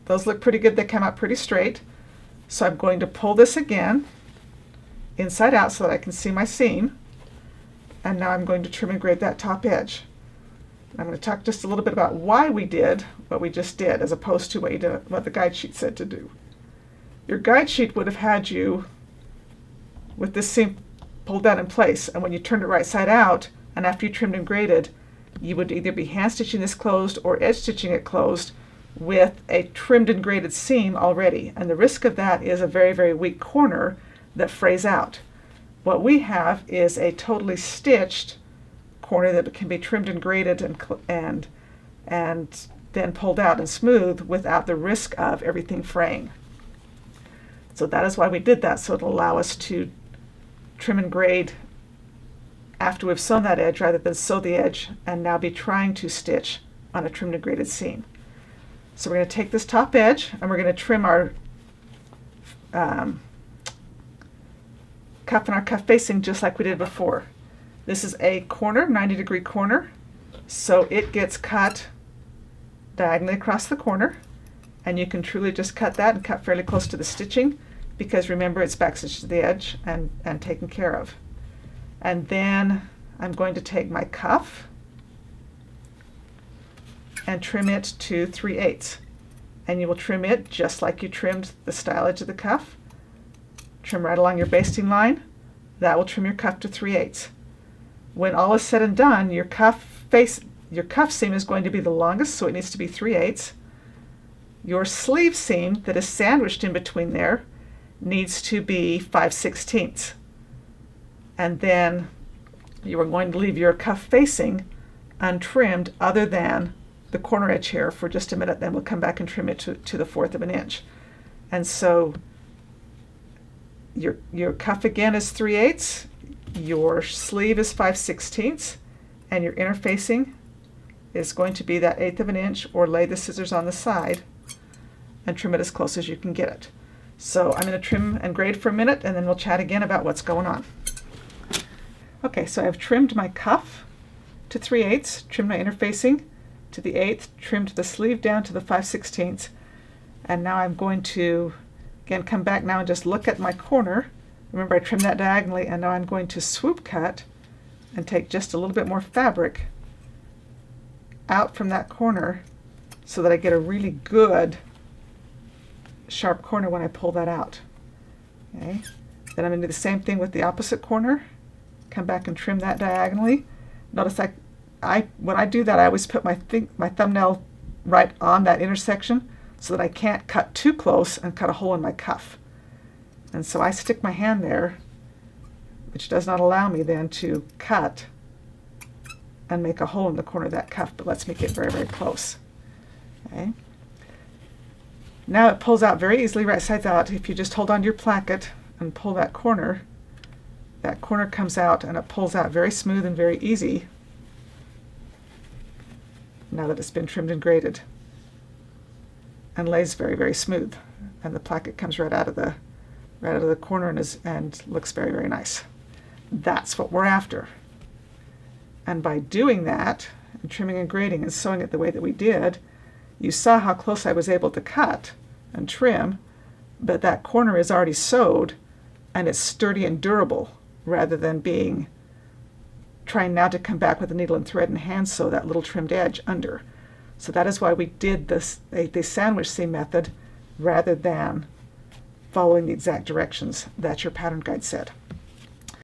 those look pretty good. They come out pretty straight. So I'm going to pull this again inside out so that I can see my seam. And now I'm going to trim and grade that top edge. I'm going to talk just a little bit about why we did what we just did as opposed to what the guide sheet said to do. Your guide sheet would have had you with this seam pulled down in place, and when you turned it right side out and after you trimmed and graded, you would either be hand stitching this closed or edge stitching it closed with a trimmed and graded seam already, and the risk of that is a very, very weak corner that frays out. What we have is a totally stitched corner that can be trimmed and graded and then pulled out and smooth without the risk of everything fraying. So that is why we did that, so it'll allow us to trim and grade after we've sewn that edge rather than sew the edge and now be trying to stitch on a trimmed and graded seam. So we're going to take this top edge and we're going to trim our cuff and our cuff facing just like we did before. This is a corner, 90-degree corner, so it gets cut diagonally across the corner, and you can truly just cut that and cut fairly close to the stitching because remember it's back stitched to the edge and taken care of. And then I'm going to take my cuff and trim it to 3/8, and you will trim it just like you trimmed the style edge of the cuff. Trim right along your basting line. That will trim your cuff to 3/8. When all is said and done, your cuff seam is going to be the longest, so it needs to be 3/8. Your sleeve seam that is sandwiched in between there needs to be 5/16. And then you are going to leave your cuff facing untrimmed other than the corner edge here for just a minute, then we'll come back and trim it to the 1/4 of an inch. And so your cuff again is 3/8, your sleeve is 5/16, and your inner facing is going to be that 1/8 of an inch, or lay the scissors on the side and trim it as close as you can get it. So I'm going to trim and grade for a minute and then we'll chat again about what's going on. Okay, so I've trimmed my cuff to 3/8, trimmed my inner facing to the 1/8, trimmed the sleeve down to the 5/16, and now I'm going to again come back now and just look at my corner. Remember I trimmed that diagonally, and now I'm going to swoop cut and take just a little bit more fabric out from that corner so that I get a really good sharp corner when I pull that out. Okay. Then I'm going to do the same thing with the opposite corner. Come back and trim that diagonally. Notice when I do that, I always put my thumbnail right on that intersection so that I can't cut too close and cut a hole in my cuff. And so I stick my hand there, which does not allow me then to cut and make a hole in the corner of that cuff, but lets me get very, very close. Okay. Now it pulls out very easily right sides out. If you just hold on to your placket and pull that corner comes out and it pulls out very smooth and very easy now that it's been trimmed and graded, and lays very, very smooth, and the placket comes right out of the corner and looks very, very nice. That's what we're after. And by doing that and trimming and grading and sewing it the way that we did, you saw how close I was able to cut and trim, but that corner is already sewed and it's sturdy and durable rather than trying now to come back with a needle and thread and hand sew that little trimmed edge under. So that is why we did the sandwich seam method rather than following the exact directions that your pattern guide said.